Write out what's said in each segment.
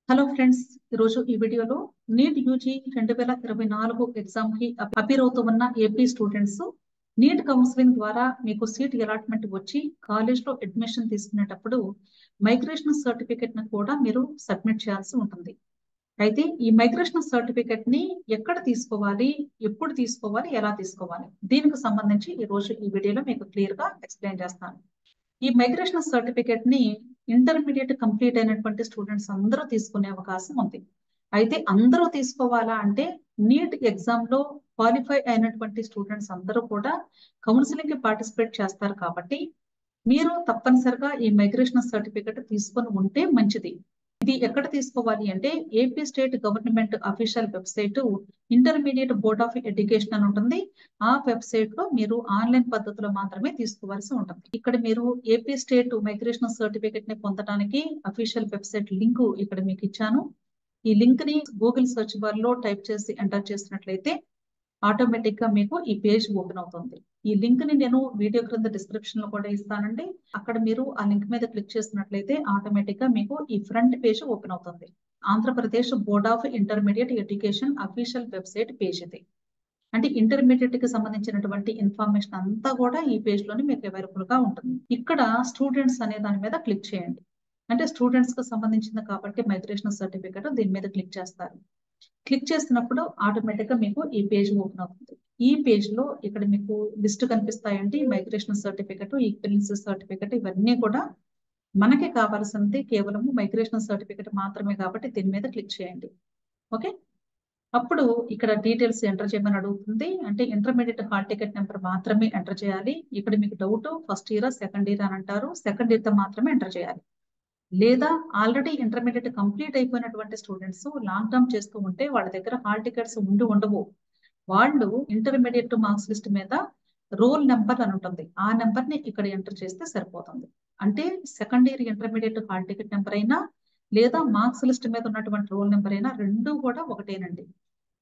Hello friends, ఈరోజు ఈ వీడియోలో నీట్ యూజీ 2024 ఎగ్జామ్ కి అపీర్ అవుతూ ఉన్న ఏపీ స్టూడెంట్స్ నీట్ కౌన్సిలింగ్ ద్వారా మీకు సీట్ అలాట్మెంట్ వచ్చి కాలేజ్ లో అడ్మిషన్ తీసుకునేటప్పుడు మైగ్రేషన్ సర్టిఫికెట్ ను కూడా మీరు సబ్మిట్ చేయాల్సి ఉంటుంది. అయితే ఈ మైగ్రేషన్ సర్టిఫికెట్ ని ఎక్కడ తీసుకోవాలి, ఎప్పుడు తీసుకోవాలి, ఎలా తీసుకోవాలి, దీనికి సంబంధించి ఈ రోజు ఈ వీడియోలో మీకు క్లియర్ గా ఎక్స్ప్లెయిన్ చేస్తాను. ఈ మైగ్రేషన్ సర్టిఫికెట్ ని ఇంటర్మీడియట్ కంప్లీట్ అయినటువంటి స్టూడెంట్స్ అందరూ తీసుకునే అవకాశం ఉంది. అయితే అందరూ తీసుకోవాలా అంటే నీట్ ఎగ్జామ్ లో క్వాలిఫై అయినటువంటి స్టూడెంట్స్ అందరూ కూడా కౌన్సిలింగ్ కి పార్టిసిపేట్ చేస్తారు కాబట్టి మీరు తప్పనిసరిగా ఈ మైగ్రేషన్ సర్టిఫికెట్ తీసుకొని ఉంటే మంచిది. ఇది ఎక్కడ తీసుకోవాలి అంటే AP state government official website intermediate board of education అని ఉంటుంది. ఆ వెబ్సైట్ లో మీరు ఆన్లైన్ పద్ధతిలో మాత్రమే తీసుకోవాల్సి ఉంటుంది. ఇక్కడ మీరు ఏపీ స్టేట్ మైగ్రేషన్ సర్టిఫికెట్ ని పొందడానికి అఫీషియల్ వెబ్సైట్ లింక్ ఇక్కడ మీకు ఇచ్చాను. ఈ లింక్ ని గూగుల్ సెర్చ్ బార్ లో టైప్ చేసి ఎంటర్ చేసినట్లయితే ఆటోమేటిక్ గా మీకు ఈ పేజ్ ఓపెన్ అవుతుంది. ఈ లింక్ ని నేను వీడియో క్రింద డిస్క్రిప్షన్ లో కూడా ఇస్తానండి. అక్కడ మీరు ఆ లింక్ మీద క్లిక్ చేసినట్లయితే ఆటోమేటిక్ గా మీకు ఈ ఫ్రంట్ పేజ్ ఓపెన్ అవుతుంది. Andhra Pradesh board of intermediate education official website page ఇది. అంటే ఇంటర్మీడియట్ కి సంబంధించినటువంటి ఇన్ఫర్మేషన్ అంతా కూడా ఈ పేజ్ లోని మీకు అవైలబుల్ గా ఉంటుంది. ఇక్కడ స్టూడెంట్స్ అనే దాని మీద క్లిక్ చేయండి. అంటే స్టూడెంట్స్ కి సంబంధించింది కాబట్టి మైగ్రేషన్ సర్టిఫికెట్ దీని మీద క్లిక్ చేస్తారు. క్లిక్ చేసినప్పుడు ఆటోమేటిక్ గా మీకు ఈ పేజ్ ఓపెన్ అవుతుంది. ఈ పేజ్ లో ఇక్కడ మీకు లిస్ట్ కనిపిస్తాయండి. మైగ్రేషన్ సర్టిఫికెట్, ఈక్వలెన్స్ సర్టిఫికెట్ ఇవన్నీ కూడా మనకి కావాల్సింది కేవలం మైగ్రేషన్ సర్టిఫికెట్ మాత్రమే కాబట్టి దీని మీద క్లిక్ చేయండి. ఓకే, అప్పుడు ఇక్కడ డీటెయిల్స్ ఎంటర్ చేయమని అడుగుతుంది. అంటే ఇంటర్మీడియట్ హాల్ టికెట్ నెంబర్ మాత్రమే ఎంటర్ చేయాలి. ఇక్కడ మీకు doubt first year second year అని అంటారు. సెకండ్ ఇయర్ తో మాత్రమే ఎంటర్ చేయాలి. లేదా ఆల్రెడీ ఇంటర్మీడియట్ కంప్లీట్ అయిపోయినటువంటి స్టూడెంట్స్ లాంగ్ టర్మ్ చేస్తూ ఉంటే వాళ్ళ దగ్గర హాల్ టికెట్స్ ఉండవు. వాళ్ళు ఇంటర్మీడియట్ మార్క్స్ లిస్ట్ మీద రోల్ నెంబర్ అని ఉంటుంది. ఆ నెంబర్ ని ఇక్కడ ఎంటర్ చేస్తే సరిపోతుంది. అంటే second year intermediate hall ticket number అయినా లేదా మార్క్స్ లిస్ట్ మీద ఉన్నటువంటి రోల్ నెంబర్ అయినా రెండు కూడా ఒకటేనండి.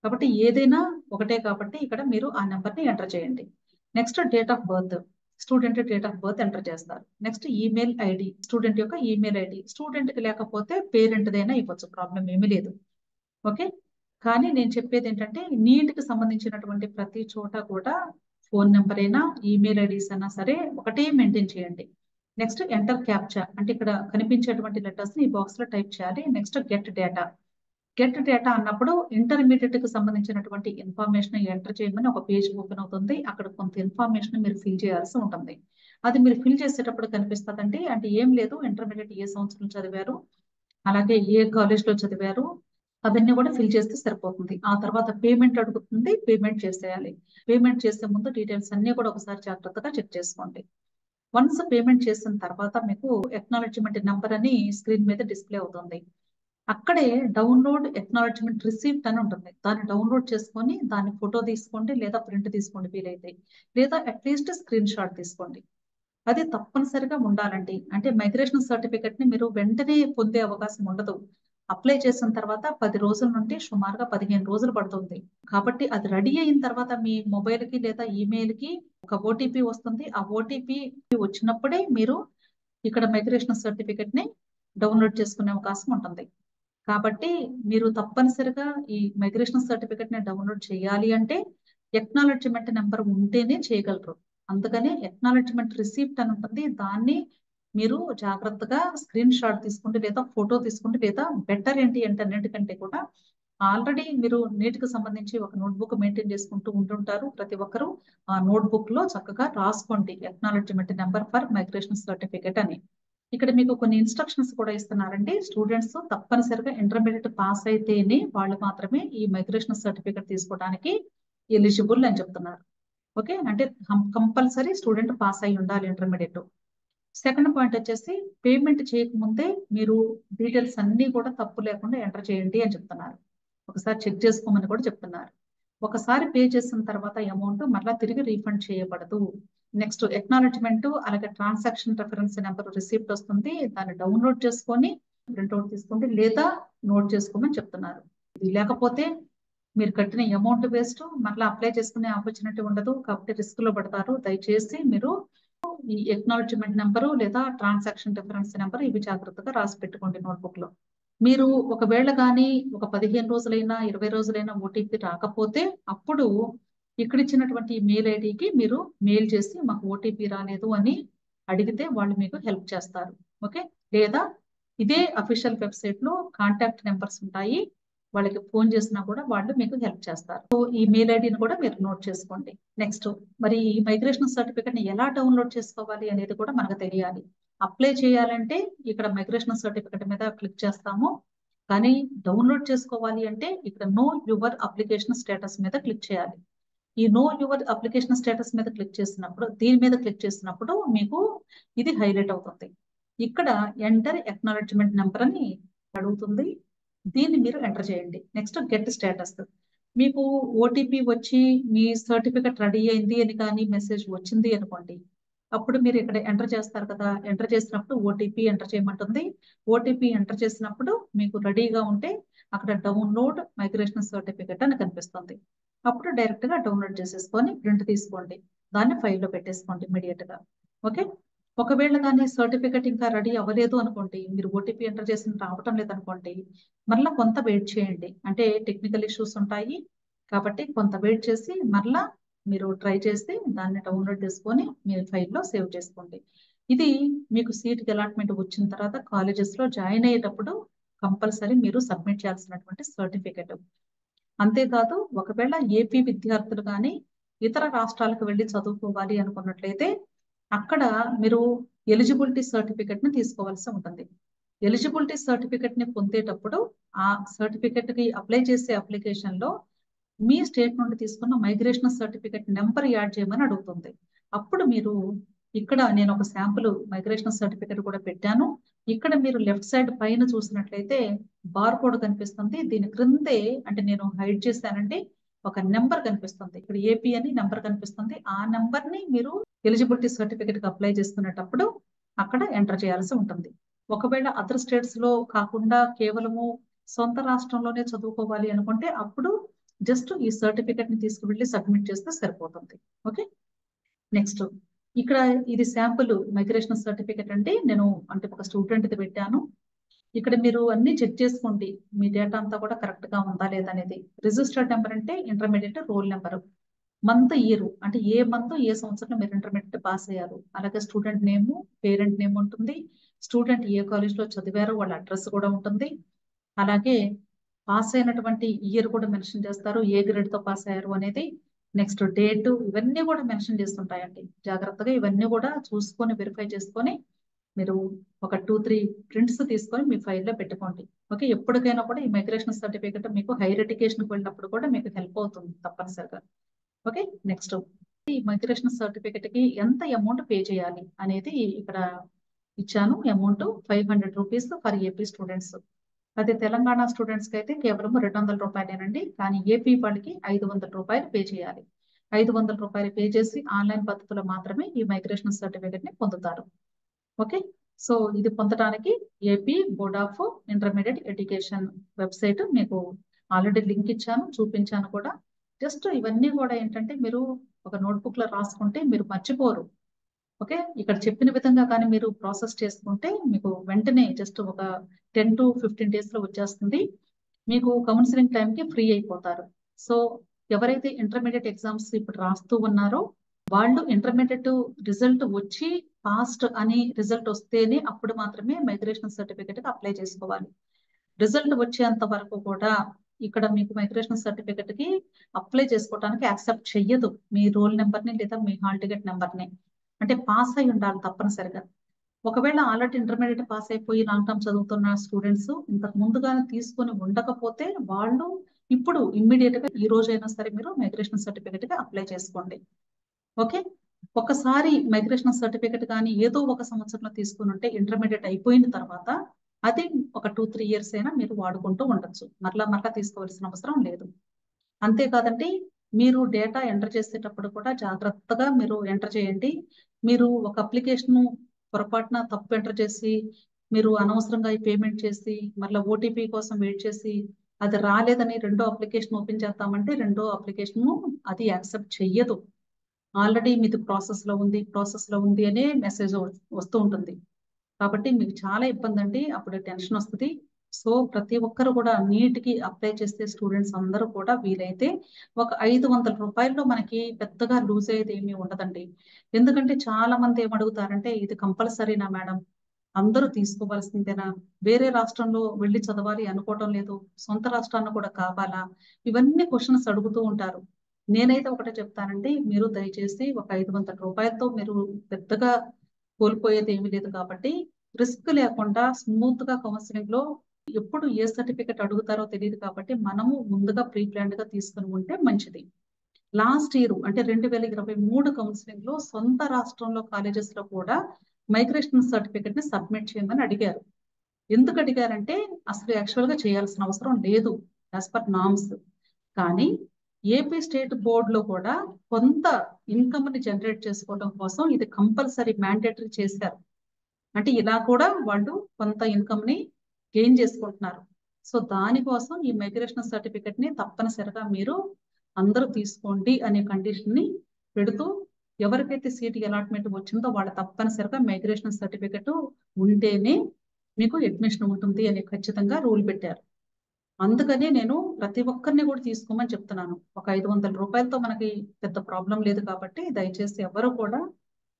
కాబట్టి ఏదైనా ఒకటే కాబట్టి ఇక్కడ మీరు ఆ నెంబర్ ని ఎంటర్ చేయండి. Next date of birth, student date of birth enter చేస్తారు. నెక్స్ట్ ఈమెయిల్ ఐడి, స్టూడెంట్ యొక్క ఈమెయిల్ ఐడి. స్టూడెంట్ కి లేకపోతే పేరెంట్ దైనా ఇవ్వచ్చు, ప్రాబ్లం ఏమీ లేదు. ఓకే, కానీ నేను చెప్పేది ఏంటంటే నీట్ కి సంబంధించినటువంటి ప్రతి చోట కూడా ఫోన్ నెంబర్ అయినా ఈమెయిల్ ఐడీస్ అయినా సరే ఒకటే మెయింటైన్ చేయండి. నెక్స్ట్ ఎంటర్ క్యాప్చా, అంటే ఇక్కడ కనిపించేటువంటి లెటర్స్ ని ఈ బాక్స్ లో టైప్ చేయాలి. Next get data. Get data అన్నప్పుడు ఇంటర్మీడియట్ కి సంబంధించినటువంటి ఇన్ఫర్మేషన్ ఎంటర్ చేయమని ఒక పేజ్ ఓపెన్ అవుతుంది. అక్కడ కొంత ఇన్ఫర్మేషన్ మీరు ఫిల్ చేయాల్సి ఉంటుంది. అది మీరు ఫిల్ చేసేటప్పుడు కనిపిస్తుందండి. అంటే ఏం లేదు, ఇంటర్మీడియట్ ఏ సంవత్సరం చదివారు, అలాగే ఏ కాలేజ్ లో చదివారు, అవన్నీ కూడా ఫిల్ చేస్తే సరిపోతుంది. ఆ తర్వాత పేమెంట్ అడుగుతుంది, పేమెంట్ చేసేయాలి. పేమెంట్ చేసే ముందు డీటెయిల్స్ అన్ని కూడా ఒకసారి జాగ్రత్తగా చెక్ చేసుకోండి. వన్స్ పేమెంట్ చేసిన తర్వాత మీకు ఎక్నాలెడ్జ్మెంట్ నెంబర్ అని స్క్రీన్ మీద డిస్ప్లే అవుతుంది. అక్కడే డౌన్లోడ్ ఎక్నాలెడ్జ్మెంట్ రిసీప్ట్ అని ఉంటుంది. దాన్ని డౌన్లోడ్ చేసుకొని దాన్ని ఫోటో తీసుకోండి లేదా ప్రింట్ తీసుకోండి వీలైతే, లేదా అట్లీస్ట్ స్క్రీన్ షాట్ తీసుకోండి. అది తప్పనిసరిగా ఉండాలండి. అంటే మైగ్రేషన్ సర్టిఫికెట్ ని మీరు వెంటనే పొందే అవకాశం ఉండదు. అప్లై చేసిన తర్వాత 10 రోజుల నుండి సుమారుగా 15 రోజులు పడుతుంది. కాబట్టి అది రెడీ అయిన తర్వాత మీ మొబైల్ కి లేదా ఈమెయిల్ కి ఒక ఓటీపీ వస్తుంది. ఆ ఓటీపీ వచ్చినప్పుడే మీరు ఇక్కడ మైగ్రేషన్ సర్టిఫికెట్ ని డౌన్లోడ్ చేసుకునే అవకాశం ఉంటుంది. కాబట్టి మీరు తప్పనిసరిగా ఈ మైగ్రేషన్ సర్టిఫికెట్ ని డౌన్లోడ్ చేయాలి అంటే ఎక్నాలెడ్జ్మెంట్ నెంబర్ ఉంటేనే చేయగలరు. అందుకని ఎక్నాలెడ్జ్మెంట్ రిసీప్ట్ అని ఉంటుంది. దాన్ని మీరు జాగ్రత్తగా స్క్రీన్ షాట్ తీసుకుంటే లేదా ఫోటో తీసుకుంటే, లేదా బెటర్ ఏంటి అంటే అన్నిటికంటే కూడా ఆల్రెడీ మీరు నీట్ కి సంబంధించి ఒక నోట్బుక్ మెయింటైన్ చేసుకుంటూ ఉంటుంటారు. ప్రతి ఒక్కరూ ఆ నోట్బుక్ లో చక్కగా రాసుకోండి acknowledgement number for migration certificate అని. ఇక్కడ మీకు కొన్ని ఇన్స్ట్రక్షన్స్ కూడా ఇస్తున్నారండి. స్టూడెంట్స్ తప్పనిసరిగా ఇంటర్మీడియట్ పాస్ అయితేనే వాళ్ళు మాత్రమే ఈ మైగ్రేషన్ సర్టిఫికెట్ తీసుకోవడానికి ఎలిజిబుల్ అని చెప్తున్నారు. ఓకే, అంటే కంపల్సరీ స్టూడెంట్ పాస్ అయి ఉండాలి ఇంటర్మీడియట్. సెకండ్ పాయింట్ వచ్చేసి పేమెంట్ చేయకముందే మీరు డీటెయిల్స్ అన్ని కూడా తప్పు లేకుండా ఎంటర్ చేయండి అని చెప్తున్నారు. ఒకసారి చెక్ చేసుకోమని కూడా చెప్తున్నారు. ఒకసారి పే చేసిన తర్వాత అమౌంట్ మళ్ళీ తిరిగి రీఫండ్ చేయబడదు. నెక్స్ట్ ఎక్నాలెడ్జ్మెంట్, అలాగే ట్రాన్సాక్షన్ రెఫరెన్స్ నెంబర్ రిసిప్ట్ వస్తుంది. దాన్ని డౌన్లోడ్ చేసుకొని ప్రింట్అవుట్ తీసుకోండి లేదా నోట్ చేసుకోమని చెప్తున్నారు. ఇది లేకపోతే మీరు కట్టిన అమౌంట్ వేస్ట్, మళ్ళీ అప్లై చేసుకునే ఆపర్చునిటీ ఉండదు. కాబట్టి రిస్క్ లో పడతారు. దయచేసి మీరు ఈ ఎక్నాలెడ్జ్మెంట్ నెంబరు లేదా ట్రాన్సాక్షన్ డిఫరెన్స్ నెంబర్ ఇవి జాగ్రత్తగా రాసి పెట్టుకోండి నోట్బుక్ లో. మీరు ఒకవేళ కానీ ఒక 15 రోజులైనా 20 రోజులైనా ఓటీపీ రాకపోతే అప్పుడు ఇక్కడ ఇచ్చినటువంటి మెయిల్ ఐడికి మీరు మెయిల్ చేసి మాకు ఓటీపీ రాలేదు అని అడిగితే వాళ్ళు మీకు హెల్ప్ చేస్తారు. ఓకే, లేదా ఇదే అఫీషియల్ వెబ్సైట్ లో కాంటాక్ట్ నెంబర్స్ ఉంటాయి, వాళ్ళకి ఫోన్ చేసినా కూడా వాళ్ళు మీకు హెల్ప్ చేస్తారు. సో ఈ మెయిల్ ఐడిని కూడా మీరు నోట్ చేసుకోండి. నెక్స్ట్, మరి ఈ మైగ్రేషన్ సర్టిఫికేట్ ని ఎలా డౌన్లోడ్ చేసుకోవాలి అనేది కూడా మనకు తెలియాలి. అప్లై చేయాలంటే ఇక్కడ మైగ్రేషన్ సర్టిఫికేట్ మీద క్లిక్ చేస్తాము, కానీ డౌన్లోడ్ చేసుకోవాలి అంటే ఇక్కడ నో యువర్ అప్లికేషన్ స్టేటస్ మీద క్లిక్ చేయాలి. ఈ నో యువర్ అప్లికేషన్ స్టేటస్ మీద క్లిక్ చేసినప్పుడు, దీని మీద క్లిక్ చేసినప్పుడు మీకు ఇది హైలైట్ అవుతుంది. ఇక్కడ ఎంటర్ ఎక్నాలెడ్జ్మెంట్ నెంబర్ అని అడుగుతుంది, దీన్ని మీరు ఎంటర్ చేయండి. Next get status. మీకు ఓటీపీ వచ్చి మీ సర్టిఫికెట్ రెడీ అయింది అని కానీ మెసేజ్ వచ్చింది అనుకోండి, అప్పుడు మీరు ఇక్కడ ఎంటర్ చేస్తారు కదా, ఎంటర్ చేసినప్పుడు ఓటీపీ ఎంటర్ చేయమంటుంది. ఓటీపీ ఎంటర్ చేసినప్పుడు మీకు రెడీగా ఉంటే అక్కడ డౌన్లోడ్ మైగ్రేషన్ సర్టిఫికెట్ అని కనిపిస్తుంది. అప్పుడు డైరెక్ట్ గా డౌన్లోడ్ చేసేసుకొని ప్రింట్ తీసుకోండి, దాన్ని ఫైల్లో పెట్టేసుకోండి ఇమీడియట్ గా. ఓకే, ఒకవేళ కానీ సర్టిఫికెట్ ఇంకా రెడీ అవ్వలేదు అనుకోండి, మీరు ఓటీపీ ఎంటర్ చేసిన రావటం లేదనుకోండి, మరలా కొంత వెయిట్ చేయండి. అంటే టెక్నికల్ ఇష్యూస్ ఉంటాయి కాబట్టి కొంత వెయిట్ చేసి మరలా మీరు ట్రై చేసి దాన్ని డౌన్లోడ్ చేసుకొని మీ ఫైల్లో సేవ్ చేసుకోండి. ఇది మీకు సీట్కి అలాట్మెంట్ వచ్చిన తర్వాత కాలేజెస్ లో జాయిన్ అయ్యేటప్పుడు కంపల్సరీ మీరు సబ్మిట్ చేయాల్సినటువంటి సర్టిఫికెట్. అంతేకాదు, ఒకవేళ ఏపీ విద్యార్థులు కానీ ఇతర రాష్ట్రాలకు వెళ్ళి చదువుకోవాలి అనుకున్నట్లయితే అక్కడ మీరు ఎలిజిబిలిటీ సర్టిఫికెట్ ని తీసుకోవాల్సి ఉంటుంది. ఎలిజిబిలిటీ సర్టిఫికెట్ ని పొందేటప్పుడు ఆ సర్టిఫికెట్ కి అప్లై చేసే అప్లికేషన్ లో మీ స్టేట్ నుండి తీసుకున్న మైగ్రేషన్ సర్టిఫికెట్ నెంబర్ యాడ్ చేయమని అడుగుతుంది. అప్పుడు మీరు ఇక్కడ నేను ఒక శాంపుల్ మైగ్రేషన్ సర్టిఫికెట్ కూడా పెట్టాను. ఇక్కడ మీరు లెఫ్ట్ సైడ్ పైన చూసినట్లయితే బార్ కోడ్ కనిపిస్తుంది, దీని క్రిందే అంటే నేను హైడ్ చేశానండి ఒక నెంబర్ కనిపిస్తుంది, ఇక్కడ ఏపీ అని నెంబర్ కనిపిస్తుంది. ఆ నెంబర్ ని మీరు ఎలిజిబిలిటీ సర్టిఫికెట్ కి అప్లై చేసుకునేటప్పుడు అక్కడ ఎంటర్ చేయాల్సి ఉంటుంది. ఒకవేళ అదర్ స్టేట్స్ లో కాకుండా కేవలము సొంత రాష్ట్రంలోనే చదువుకోవాలి అనుకుంటే అప్పుడు జస్ట్ ఈ సర్టిఫికెట్ ని తీసుకువెళ్ళి సబ్మిట్ చేస్తే సరిపోతుంది. ఓకే, నెక్స్ట్ ఇక్కడ ఇది శాంపుల్ మైగ్రేషన్ సర్టిఫికెట్ అండి, నేను అంటే ఒక స్టూడెంట్ ది పెట్టాను. ఇక్కడ మీరు అన్ని చెక్ చేసుకోండి, మీ డేటా అంతా కూడా కరెక్ట్ గా ఉందా లేదా అనేది. రిజిస్టర్డ్ నెంబర్ అంటే intermediate roll number, month year అంటే ఏ మంత్ ఏ సంవత్సరంలో మీరు ఇంటర్మీడియట్ పాస్ అయ్యారు, అలాగే స్టూడెంట్ నేమ్ పేరెంట్ నేమ్ ఉంటుంది, స్టూడెంట్ ఏ కాలేజ్ లో చదివారో వాళ్ళ అడ్రస్ కూడా ఉంటుంది, అలాగే పాస్ అయినటువంటి ఇయర్ కూడా మెన్షన్ చేస్తారు, ఏ గ్రేడ్ తో పాస్ అయ్యారు అనేది, నెక్స్ట్ డేట్, ఇవన్నీ కూడా మెన్షన్ చేస్తుంటాయండి. జాగ్రత్తగా ఇవన్నీ కూడా చూసుకొని వెరిఫై చేసుకొని మీరు ఒక 2-3 ప్రింట్స్ తీసుకొని మీ ఫైల్లో పెట్టుకోండి. ఓకే, ఎప్పటికైనా కూడా ఈ మైగ్రేషన్ సర్టిఫికేట్ మీకు హైయర్ ఎడ్యుకేషన్కి వెళ్ళినప్పుడు కూడా మీకు హెల్ప్ అవుతుంది తప్పనిసరిగా. ఓకే, నెక్స్ట్ ఈ మైగ్రేషన్ సర్టిఫికేట్ కి ఎంత అమౌంట్ పే చేయాలి అనేది ఇక్కడ ఇచ్చాను. Amount 500 rupees for AP students. అదే తెలంగాణ స్టూడెంట్స్ కి అయితే కేవలం 200 రూపాయలేనండి, కానీ ఏపీ వాళ్ళకి 500 రూపాయలు పే చేయాలి. 500 రూపాయలు పే చేసి ఆన్లైన్ పద్ధతిలో మాత్రమే ఈ మైగ్రేషన్ సర్టిఫికేట్ ని పొందుతారు. ఓకే, సో ఇది పొందడానికి AP board of intermediate education website మీకు ఆల్రెడీ లింక్ ఇచ్చాను, చూపించాను కూడా. జస్ట్ ఇవన్నీ కూడా ఏంటంటే మీరు ఒక నోట్బుక్ లో రాసుకుంటే మీరు మర్చిపోరు. ఓకే, ఇక్కడ చెప్పిన విధంగా కానీ మీరు ప్రాసెస్ చేసుకుంటే మీకు వెంటనే జస్ట్ ఒక 10 to 15 days లో వచ్చేస్తుంది. మీకు కౌన్సిలింగ్ టైంకి ఫ్రీ అయిపోతారు. సో ఎవరైతే ఇంటర్మీడియట్ ఎగ్జామ్స్ ఇప్పుడు రాస్తూ ఉన్నారో వాళ్ళు ఇంటర్మీడియట్ రిజల్ట్ వచ్చి పాస్ట్ అని రిజల్ట్ వస్తేనే అప్పుడు మాత్రమే మైగ్రేషన్ సర్టిఫికేట్ కి అప్లై చేసుకోవాలి. రిజల్ట్ వచ్చేంత వరకు కూడా ఇక్కడ మీకు మైగ్రేషన్ సర్టిఫికేట్ కి అప్లై చేసుకోవడానికి యాక్సెప్ట్ చెయ్యదు మీ రోల్ నెంబర్ ని లేదా మీ హాల్ టికెట్ నెంబర్ ని. అంటే పాస్ అయి ఉండాలి తప్పనిసరిగా. ఒకవేళ ఆల్రెడీ ఇంటర్మీడియట్ పాస్ అయిపోయి లాంగ్ టర్మ్ చదువుతున్న స్టూడెంట్స్ ఇంతకు ముందుగానే తీసుకొని ఉండకపోతే వాళ్ళు ఇప్పుడు ఇమ్మీడియట్ గా ఈ రోజైనా సరే మీరు మైగ్రేషన్ సర్టిఫికేట్ కి అప్లై చేసుకోండి. ఓకే, ఒకసారి మైగ్రేషన్ సర్టిఫికేట్ కానీ ఏదో ఒక సంవత్సరంలో తీసుకుని ఉంటే ఇంటర్మీడియట్ అయిపోయిన తర్వాత అది ఒక 2-3 years అయినా మీరు వాడుకుంటూ ఉండొచ్చు, మరలా తీసుకోవాల్సిన అవసరం లేదు. అంతేకాదండి, మీరు డేటా ఎంటర్ చేసేటప్పుడు కూడా జాగ్రత్తగా మీరు ఎంటర్ చేయండి. మీరు ఒక అప్లికేషన్ పొరపాటున తప్పు ఎంటర్ చేసి మీరు అనవసరంగా ఈ పేమెంట్ చేసి మళ్ళీ ఓటీపీ కోసం వెయిట్ చేసి అది రాలేదని రెండో అప్లికేషన్ ఓపెన్ చేస్తామంటే రెండో అప్లికేషన్ అది యాక్సెప్ట్ చెయ్యదు. ఆల్రెడీ మీది ప్రాసెస్ లో ఉంది అనే మెసేజ్ వస్తూ ఉంటుంది. కాబట్టి మీకు చాలా ఇబ్బంది అండి, అప్పుడు టెన్షన్ వస్తుంది. సో ప్రతి ఒక్కరు కూడా నీట్కి అప్లై చేస్తే స్టూడెంట్స్ అందరూ కూడా వీలైతే ఒక 500 రూపాయల్లో మనకి పెద్దగా లూజ్ అయ్యేది ఏమీ ఉండదండి. ఎందుకంటే చాలా మంది ఏమడుగుతారంటే ఇది కంపల్సరీనా మేడం, అందరూ తీసుకోవాల్సిందేనా, వేరే రాష్ట్రంలో వెళ్ళి చదవాలి అనుకోవటం లేదు, సొంత రాష్ట్రాన్ని కూడా కావాలా, ఇవన్నీ క్వశ్చన్స్ అడుగుతూ ఉంటారు. నేనైతే ఒకటే చెప్తానండి, మీరు దయచేసి ఒక 500 రూపాయలతో మీరు పెద్దగా కోల్పోయేది ఏమీ లేదు కాబట్టి రిస్క్ లేకుండా స్మూత్ గా కౌన్సిలింగ్ లో ఎప్పుడు ఏ సర్టిఫికెట్ అడుగుతారో తెలియదు కాబట్టి మనము ముందుగా ప్రీ ప్లాన్డ్ గా తీసుకుని ఉంటే మంచిది. లాస్ట్ ఇయర్ అంటే 2023 కౌన్సిలింగ్ లో సొంత రాష్ట్రంలో కాలేజెస్ లో కూడా మైగ్రేషన్ సర్టిఫికెట్ ని సబ్మిట్ చేయమని అడిగారు. ఎందుకు అడిగారంటే అసలు యాక్చువల్ గా చేయాల్సిన అవసరం లేదు యాజ్ పర్ నామ్స్. కానీ ఏపీ స్టేట్ బోర్డ్ లో కూడా కొంత ఇన్కమ్ ని జనరేట్ చేసుకోవడం కోసం ఇది కంపల్సరీ మ్యాండేటరీ చేశారు. అంటే ఇలా కూడా వాళ్ళు కొంత ఇన్కమ్ ని గెయిన్ చేసుకుంటున్నారు. సో దానికోసం ఈ మైగ్రేషన్ సర్టిఫికెట్ ని తప్పనిసరిగా మీరు అందరూ తీసుకోండి అనే కండిషన్ ని పెడుతూ ఎవరికైతే సీట్ అలాట్మెంట్ వచ్చిందో వాళ్ళు తప్పనిసరిగా మైగ్రేషన్ సర్టిఫికెట్ ఉంటేనే మీకు అడ్మిషన్ ఉంటుంది అని ఖచ్చితంగా రూల్ పెట్టారు. అందుకనే నేను ప్రతి ఒక్కరిని కూడా తీసుకోమని చెప్తున్నాను. ఒక 500 రూపాయలతో మనకి పెద్ద ప్రాబ్లం లేదు కాబట్టి దయచేసి ఎవరు కూడా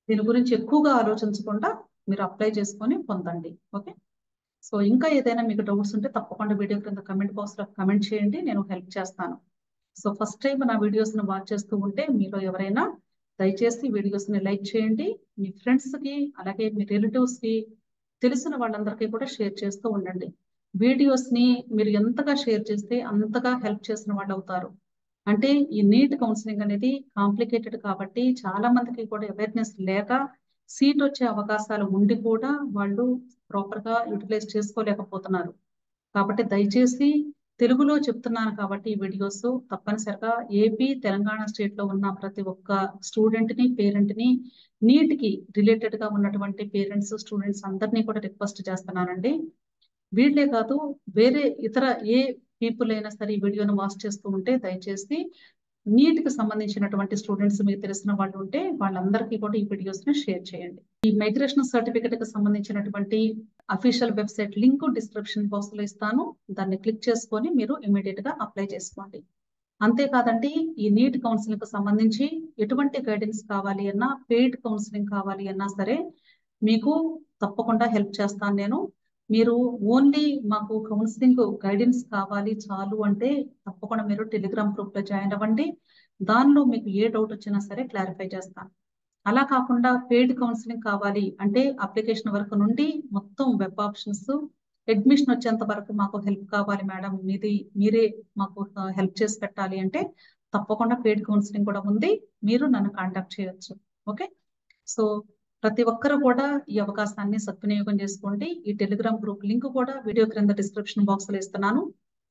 దీని గురించి ఎక్కువగా ఆలోచించకుండా మీరు అప్లై చేసుకొని పొందండి. ఓకే, సో ఇంకా ఏదైనా మీకు డౌట్స్ ఉంటే తప్పకుండా వీడియో కింద కమెంట్ బాక్స్ లో కమెంట్ చేయండి, నేను హెల్ప్ చేస్తాను. సో ఫస్ట్ టైం నా వీడియోస్ ని వాచ్ చేస్తూ ఉంటే మీలో ఎవరైనా దయచేసి వీడియోస్ ని లైక్ చేయండి, మీ ఫ్రెండ్స్ కి అలాగే మీ రిలేటివ్స్ కి తెలిసిన వాళ్ళందరికీ కూడా షేర్ చేస్తూ ఉండండి. వీడియోస్ ని మీరు ఎంతగా షేర్ చేస్తే అంతగా హెల్ప్ చేసిన వాళ్ళు అవుతారు. అంటే ఈ నీట్ కౌన్సిలింగ్ అనేది కాంప్లికేటెడ్ కాబట్టి చాలా మందికి కూడా అవేర్నెస్ లేక సీట్ వచ్చే అవకాశాలు ఉండి కూడా వాళ్ళు ప్రాపర్ గా యూటిలైజ్ చేసుకోలేకపోతున్నారు. కాబట్టి దయచేసి తెలుగులో చెప్తున్నాను కాబట్టి ఈ వీడియోస్ తప్పనిసరిగా ఏపీ తెలంగాణ స్టేట్ లో ఉన్న ప్రతి ఒక్క స్టూడెంట్ ని పేరెంట్ ని నీట్ కి రిలేటెడ్ గా ఉన్నటువంటి పేరెంట్స్ స్టూడెంట్స్ అందరినీ కూడా రిక్వెస్ట్ చేస్తున్నానండి. వీళ్ళే కాదు వేరే ఇతర ఏ పీపుల్ అయినా సరే ఈ వీడియోను వాచ్ చేస్తూ ఉంటే దయచేసి నీట్ కి సంబంధించినటువంటి స్టూడెంట్స్ మీకు తెలిసిన వాళ్ళు ఉంటే వాళ్ళందరికీ కూడా ఈ వీడియోస్ ని షేర్ చేయండి. ఈ మైగ్రేషన్ సర్టిఫికెట్ కి సంబంధించినటువంటి official website link description box లో ఇస్తాను, దాన్ని క్లిక్ చేసుకొని మీరు ఇమీడియట్ గా అప్లై చేసుకోండి. అంతేకాదండి, ఈ నీట్ కౌన్సిలింగ్ కు సంబంధించి ఎటువంటి గైడెన్స్ కావాలి అన్నా, పెయిడ్ కౌన్సిలింగ్ కావాలి అన్నా సరే మీకు తప్పకుండా హెల్ప్ చేస్తాను నేను. మీరు ఓన్లీ మాకు కౌన్సిలింగ్ గైడెన్స్ కావాలి చాలు అంటే తప్పకుండా మీరు టెలిగ్రామ్ గ్రూప్ లో జాయిన్ అవ్వండి. దానిలో మీకు ఏ డౌట్ వచ్చినా సరే క్లారిఫై చేస్తాను. అలా కాకుండా పెయిడ్ కౌన్సిలింగ్ కావాలి అంటే అప్లికేషన్ వరకు నుండి మొత్తం వెబ్ ఆప్షన్స్ అడ్మిషన్ వచ్చేంత వరకు మాకు హెల్ప్ కావాలి మేడం, మీరే మాకు హెల్ప్ చేసి పెట్టాలి అంటే తప్పకుండా పెయిడ్ కౌన్సిలింగ్ కూడా ఉంది, మీరు నన్ను కాంటాక్ట్ చేయొచ్చు. ఓకే, సో ప్రతి ఒక్కరు కూడా ఈ అవకాశాన్ని సద్వినియోగం చేసుకోండి. ఈ టెలిగ్రామ్ గ్రూప్ లింక్ కూడా వీడియో క్రింద డిస్క్రిప్షన్ బాక్స్ లో ఇస్తున్నాను,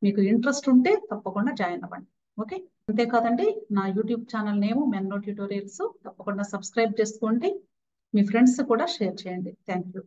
మీకు ఇంట్రెస్ట్ ఉంటే తప్పకుండా జాయిన్ అవ్వండి. ఓకే, అంతేకాదండి నా యూట్యూబ్ ఛానల్ నేమ్ మెన్నో ట్యూటోరియల్స్, తప్పకుండా సబ్స్క్రైబ్ చేసుకోండి, మీ ఫ్రెండ్స్ కూడా షేర్ చేయండి. Thank you.